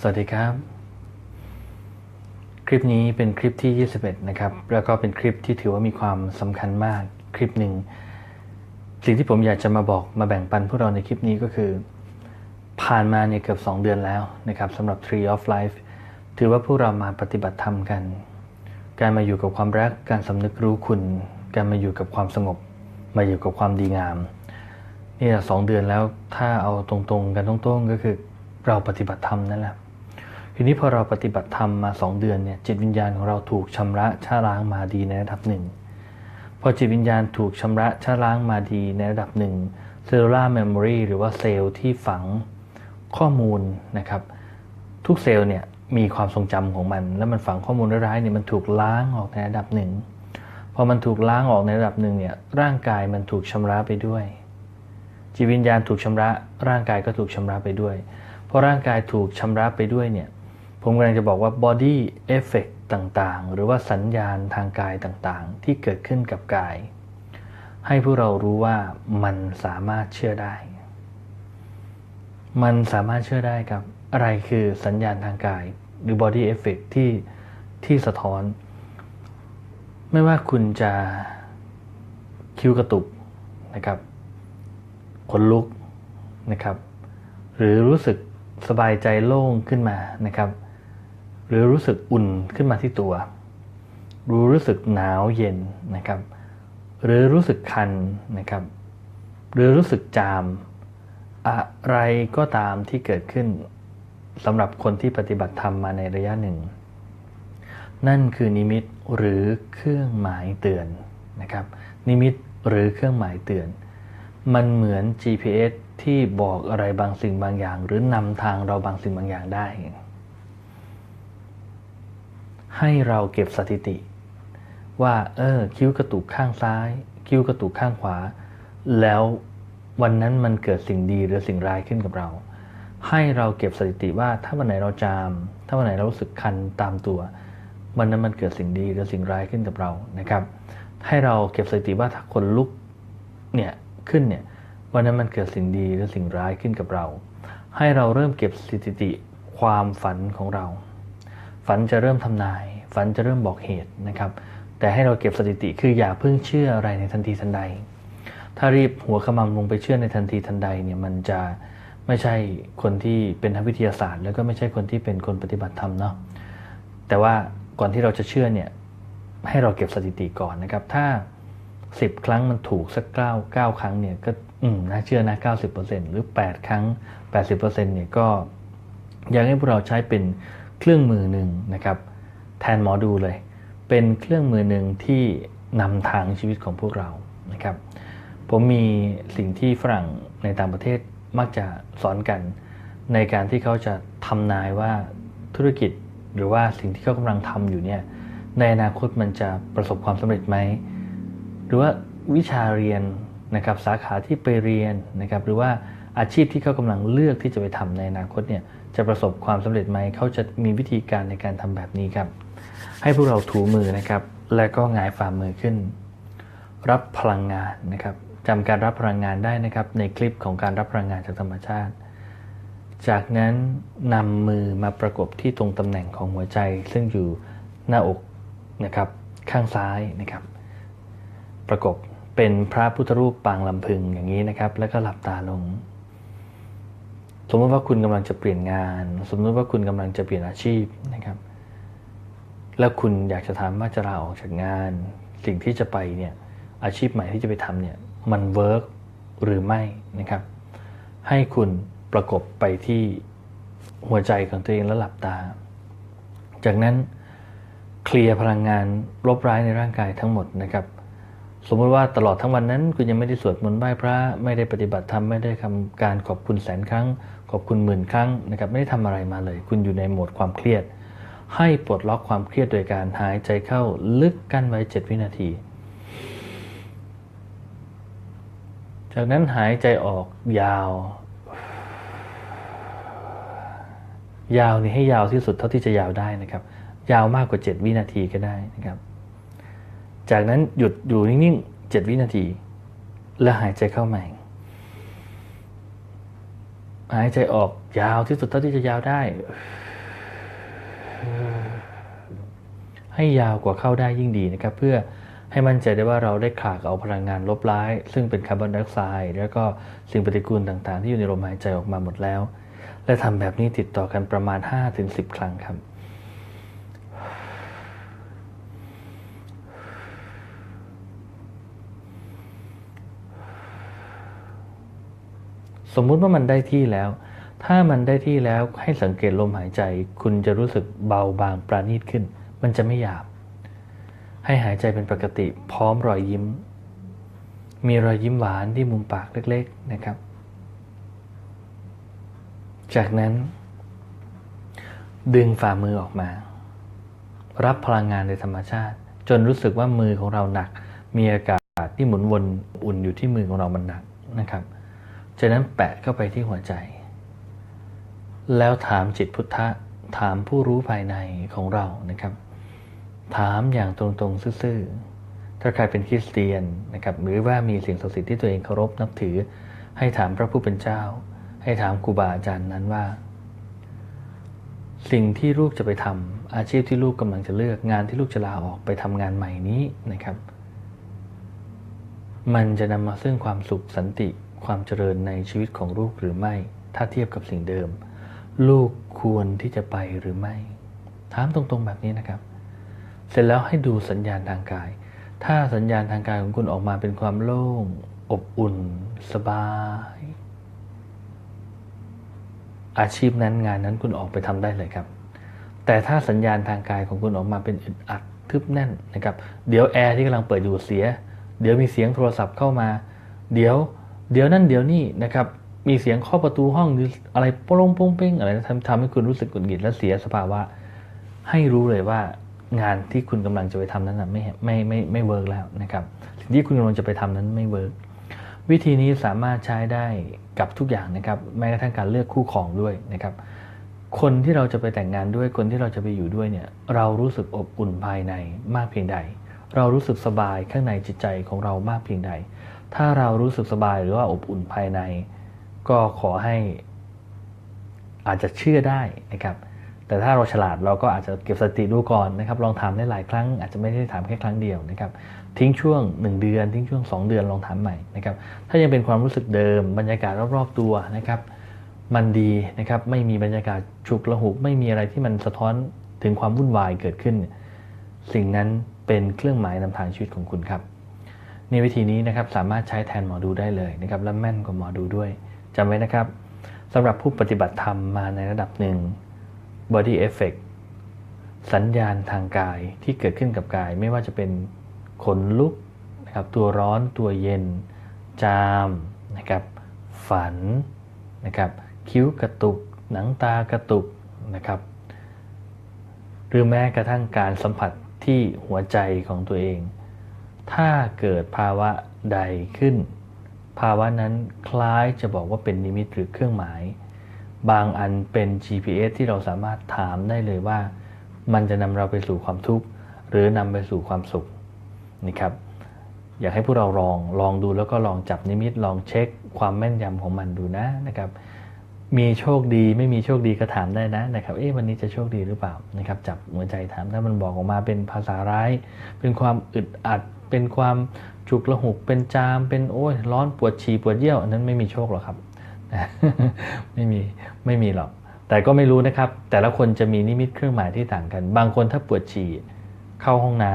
สวัสดีครับคลิปนี้เป็นคลิปที่21นะครับแล้วก็เป็นคลิปที่ถือว่ามีความสำคัญมากคลิปหนึ่งสิ่งที่ผมอยากจะมาบอกมาแบ่งปันพวกเราในคลิปนี้ก็คือผ่านมาเนี่ยเกือบ2 เดือนแล้วนะครับสำหรับ Tree of Life ถือว่าพวกเรามาปฏิบัติธรรมกันการมาอยู่กับความรักการสำนึกรู้คุณการมาอยู่กับความสงบมาอยู่กับความดีงามนี่2 เดือนแล้วถ้าเอาตรงๆกันตรงๆก็คือเราปฏิบัติธรรมนั่นแหละทีนี้พอเราปฏิบัติธรรมมา2 เดือนเนี่ยจิตวิญญาณของเราถูกชำระชะล้างมาดีในระดับหนึ่งพอจิตวิญญาณถูกชำระชะล้างมาดีในระดับหนึ่ง Cellular Memory หรือว่าเซลล์ที่ฝังข้อมูลนะครับทุกเซลล์เนี่ยมีความทรงจำของมันแล้วมันฝังข้อมูลร้ายๆเนี่ยมันถูกล้างออกในระดับหนึ่งพอมันถูกล้างออกในระดับหนึ่งเนี่ยร่างกายมันถูกชำระไปด้วยจิตวิญญาณถูกชำระร่างกายก็ถูกชำระไปด้วยพอร่างกายถูกชำระไปด้วยเนี่ยผมกำลังจะบอกว่า body effect ต่างๆหรือว่าสัญญาณทางกายต่างๆที่เกิดขึ้นกับกายให้พวกเรารู้ว่ามันสามารถเชื่อได้มันสามารถเชื่อได้ครับอะไรคือสัญญาณทางกายหรือ body effect ที่สะท้อนไม่ว่าคุณจะคิ้วกระตุกนะครับขนลุกนะครับหรือรู้สึกสบายใจโล่งขึ้นมานะครับหรือรู้สึกอุ่นขึ้นมาที่ตัวรู้สึกหนาวเย็นนะครับหรือรู้สึกคันนะครับหรือรู้สึกจามอะไรก็ตามที่เกิดขึ้นสำหรับคนที่ปฏิบัติธรรมมาในระยะหนึ่งนั่นคือนิมิตหรือเครื่องหมายเตือนนะครับนิมิตหรือเครื่องหมายเตือนมันเหมือน GPS ที่บอกอะไรบางสิ่งบางอย่างหรือนำทางเราบางสิ่งบางอย่างได้ให้เราเก็บสถิติว่าคิ้วกระตุกข้างซ้ายคิ้วกระตุกข้างขวาแล้ววันนั้นมันเกิดสิ่งดีหรือสิ่งร้ายขึ้นกับเราให้เราเก็บสถิติว่าถ้าวันไหนเราจามถ้าวันไหนเรารู้สึกคันตามตัววันนั้นมันเกิดสิ่งดีหรือสิ่งร้ายขึ้นกับเรานะครับให้เราเก็บสถิติว่าถ้าคนลุกเนี่ยขึ้นเนี่ยวันนั้นมันเกิดสิ่งดีหรือสิ่งร้ายขึ้นกับเราให้เราเริ่มเก็บสถิติความฝันของเราฝันจะเริ่มทำนายฝันจะเริ่มบอกเหตุนะครับแต่ให้เราเก็บสถิติคืออย่าเพิ่งเชื่ออะไรในทันทีทันใดถ้ารีบหัวขมำลงไปเชื่อในทันทีทันใดเนี่ยมันจะไม่ใช่คนที่เป็นนักวิทยาศาสตร์แล้วก็ไม่ใช่คนที่เป็นคนปฏิบัติธรรมเนาะแต่ว่าก่อนที่เราจะเชื่อเนี่ยให้เราเก็บสถิติก่อนนะครับถ้า10 ครั้งมันถูกสัก9 ครั้งเนี่ยก็น่าเชื่อนะ 90% หรือ8 ครั้ง 80% เนี่ยก็อยากให้พวกเราใช้เป็นเครื่องมือหนึ่งนะครับแทนหมอดูเลยเป็นเครื่องมือหนึ่งที่นำทางชีวิตของพวกเรานะครับผมมีสิ่งที่ฝรั่งในต่างประเทศมักจะสอนกันในการที่เขาจะทำนายว่าธุรกิจหรือว่าสิ่งที่เขากำลังทำอยู่เนี่ยในอนาคตมันจะประสบความสำเร็จไหมหรือว่าวิชาเรียนนะครับสาขาที่ไปเรียนนะครับหรือว่าอาชีพที่เขากำลังเลือกที่จะไปทำในอนาคตเนี่ยจะประสบความสำเร็จไหมเขาจะมีวิธีการในการทำแบบนี้ครับให้พวกเราถูมือนะครับแล้วก็หงายฝ่ามือขึ้นรับพลังงานนะครับจำการรับพลังงานได้นะครับในคลิปของการรับพลังงานจากธรรมชาติจากนั้นนำมือมาประกบที่ตรงตำแหน่งของหัวใจซึ่งอยู่หน้าอกนะครับข้างซ้ายนะครับประกบเป็นพระพุทธรูปปางลำพึงอย่างนี้นะครับแล้วก็หลับตาลงสมมติว่าคุณกำลังจะเปลี่ยนงานสมมติว่าคุณกำลังจะเปลี่ยนอาชีพนะครับแล้วคุณอยากจะถามว่าจะลาออกจากงานสิ่งที่จะไปเนี่ยอาชีพใหม่ที่จะไปทำเนี่ยมันเวิร์กหรือไม่นะครับให้คุณประกบไปที่หัวใจของตัวเองแล้วหลับตาจากนั้นเคลียร์พลังงานลบร้ายในร่างกายทั้งหมดนะครับสมมติว่าตลอดทั้งวันนั้นคุณยังไม่ได้สวดมนต์ไหว้พระไม่ได้ปฏิบัติธรรมไม่ได้ทำการขอบคุณ100,000 ครั้งขอบคุณ10,000 ครั้งนะครับไม่ได้ทำอะไรมาเลยคุณอยู่ในโหมดความเครียดให้ปลดล็อกความเครียดโดยการหายใจเข้าลึกกั้นไว้7 วินาทีจากนั้นหายใจออกยาวยาวนี่ให้ยาวที่สุดเท่าที่จะยาวได้นะครับยาวมากกว่า7 วินาทีก็ได้นะครับจากนั้นหยุดอยู่นิ่งๆ7 วินาทีแล้วหายใจเข้าใหม่หายใจออกยาวที่สุดเท่าที่จะยาวได้ ให้ยาวกว่าเข้าได้ยิ่งดีนะครับเพื่อให้มั่นใจได้ว่าเราได้ขากเอาพลังงานลบร้ายซึ่งเป็นคาร์บอนไดออกไซด์แล้วก็สิ่งปฏิกูลต่างๆที่อยู่ในลมหายใจออกมาหมดแล้วและทำแบบนี้ติดต่อกันประมาณ 5-10 ครั้งครับสมมุติว่ามันได้ที่แล้วถ้ามันได้ที่แล้วให้สังเกตลมหายใจคุณจะรู้สึกเบาบางปราณีตขึ้นมันจะไม่หยาบให้หายใจเป็นปกติพร้อมรอยยิ้มมีรอยยิ้มหวานที่มุมปากเล็กๆนะครับจากนั้นดึงฝ่ามือออกมารับพลังงานในธรรมชาติจนรู้สึกว่ามือของเราหนักมีอากาศที่หมุนวนอุ่นอยู่ที่มือของเรามันหนักนะครับจากนั้นแปะเข้าไปที่หัวใจแล้วถามจิตพุทธะถามผู้รู้ภายในของเรานะครับถามอย่างตรงๆซื่อๆถ้าใครเป็นคริสเตียนนะครับหรือว่ามีสิ่งศักดิ์สิทธิ์ที่ตัวเองเคารพนับถือให้ถามพระผู้เป็นเจ้าให้ถามครูบาอาจารย์นั้นว่าสิ่งที่ลูกจะไปทำอาชีพที่ลูกกำลังจะเลือกงานที่ลูกจะลาออกไปทำงานใหม่นี้นะครับมันจะนำมาซึ่งความสุขสันติความเจริญในชีวิตของลูกหรือไม่ถ้าเทียบกับสิ่งเดิมลูกควรที่จะไปหรือไม่ถามตรงๆแบบนี้นะครับเสร็จแล้วให้ดูสัญญาณทางกายถ้าสัญญาณทางกายของคุณออกมาเป็นความโล่งอบอุ่นสบายอาชีพนั้นงานนั้นคุณออกไปทำได้เลยครับแต่ถ้าสัญญาณทางกายของคุณออกมาเป็นอึดอัดทึบแน่นนะครับเดี๋ยวแอร์ที่กำลังเปิดอยู่เสียเดี๋ยวมีเสียงโทรศัพท์เข้ามาเดี๋ยวนั่นเดี๋ยวนี่นะครับมีเสียงเคาะประตูห้องหรืออะไรโป้งโป้งเป้งอะไรทำให้คุณรู้สึกหงุดหงิดและเสียสภาวะให้รู้เลยว่างานที่คุณกำลังจะไปทำนั้นไม่เวิร์กแล้วนะครับสิ่งที่คุณกำลังจะไปทำนั้นไม่เวิร์กวิธีนี้สามารถใช้ได้กับทุกอย่างนะครับแม้กระทั่งการเลือกคู่ครองด้วยนะครับคนที่เราจะไปแต่งงานด้วยคนที่เราจะไปอยู่ด้วยเนี่ยเรารู้สึกอบอุ่นภายในมากเพียงใดเรารู้สึกสบายข้างในจิตใจของเรามากเพียงใดถ้าเรารู้สึกสบายหรือว่าอบอุ่นภายในก็ขอให้อาจจะเชื่อได้นะครับแต่ถ้าเราฉลาดเราก็อาจจะเก็บสติดูก่อนนะครับลองถามได้หลายครั้งอาจจะไม่ได้ถามแค่ครั้งเดียวนะครับทิ้งช่วง1เดือนทิ้งช่วง2เดือนลองถามใหม่นะครับถ้ายังเป็นความรู้สึกเดิมบรรยากาศรอบๆตัวนะครับมันดีนะครับไม่มีบรรยากาศฉุกละหุกไม่มีอะไรที่มันสะท้อนถึงความวุ่นวายเกิดขึ้นสิ่งนั้นเป็นเครื่องหมายนำทางชีวิตของคุณครับในวิธีนี้นะครับสามารถใช้แทนหมอดูได้เลยนะครับและแม่นกว่าหมอดูด้วยจำไว้นะครับสำหรับผู้ปฏิบัติธรรมมาในระดับหนึ่ง body effect สัญญาณทางกายที่เกิดขึ้นกับกายไม่ว่าจะเป็นขนลุกนะครับตัวร้อนตัวเย็นจามนะครับฝันนะครับคิ้วกระตุกหนังตากระตุกนะครับหรือแม้กระทั่งการสัมผัสที่หัวใจของตัวเองถ้าเกิดภาวะใดขึ้นภาวะนั้นคล้ายจะบอกว่าเป็นนิมิตหรือเครื่องหมายบางอันเป็น GPS ที่เราสามารถถามได้เลยว่ามันจะนำเราไปสู่ความทุกข์หรือนำไปสู่ความสุขนะครับอยากให้พวกเราลองดูแล้วก็ลองจับนิมิตลองเช็คความแม่นยำของมันดูนะครับมีโชคดีไม่มีโชคดีก็ถามได้นะครับวันนี้จะโชคดีหรือเปล่านะครับจับหัวใจถามถ้ามันบอกออกมาเป็นภาษาร้ายเป็นความอึดอัดเป็นความฉุกละหุกเป็นจามเป็นโอ้ยร้อนปวดฉี่ปวดเยี่ยวอันนั้นไม่มีโชคหรอกครับ ไม่มีหรอกแต่ก็ไม่รู้นะครับแต่ละคนจะมีนิมิตเครื่องหมายที่ต่างกันบางคนถ้าปวดฉี่เข้าห้องน้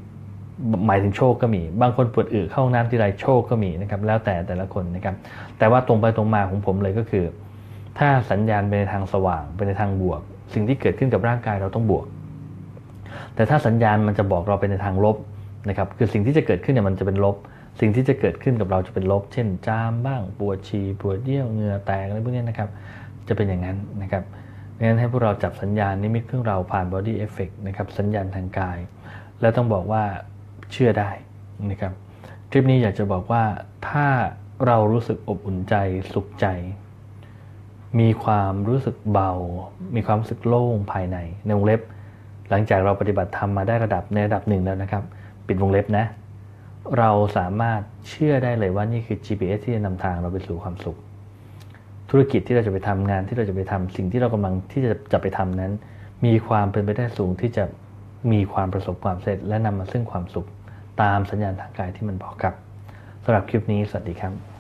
ำหมายถึงโชคก็มีบางคนปวดอึเข้าห้องน้ำทีไรโชคก็มีนะครับแล้วแต่ละคนนะครับแต่ว่าตรงไปตรงมาของผมเลยก็คือถ้าสัญญาณเป็นในทางสว่างเป็นในทางบวกสิ่งที่เกิดขึ้นกับร่างกายเราต้องบวกแต่ถ้าสัญญาณมันจะบอกเราเป็นในทางลบนะครับคือสิ่งที่จะเกิดขึ้นเนี่ยมันจะเป็นลบสิ่งที่จะเกิดขึ้นกับเราจะเป็นลบเช่นจามบ้างปวดฉี่ปวดเยี่ยวเหงื่อแตกอะไรพวกนี้นะครับจะเป็นอย่างนั้นนะครับดังนั้นให้พวกเราจับสัญญาณนิมิตเครื่องเราผ่าน body effect นะครับสัญญาณทางกายแล้วต้องบอกว่าเชื่อได้นะครับคลิปนี้อยากจะบอกว่าถ้าเรารู้สึกอบอุ่นใจสุขใจมีความรู้สึกเบามีความรู้สึกโล่งภายในวงเล็บหลังจากเราปฏิบัติธรรมมาได้ในระดับหนึ่งแล้วนะครับปิดวงเล็บนะเราสามารถเชื่อได้เลยว่านี่คือ GPS ที่จะนำทางเราไปสู่ความสุขธุรกิจที่เราจะไปทำงานที่เราจะไปทำสิ่งที่เรากำลังที่จะไปทำนั้น มีความเป็นไปได้สูงที่จะมีความประสบความสำเร็จและนำมาซึ่งความสุขตามสัญญาณทางกายที่มันบอกครับสำหรับคลิปนี้สวัสดีครับ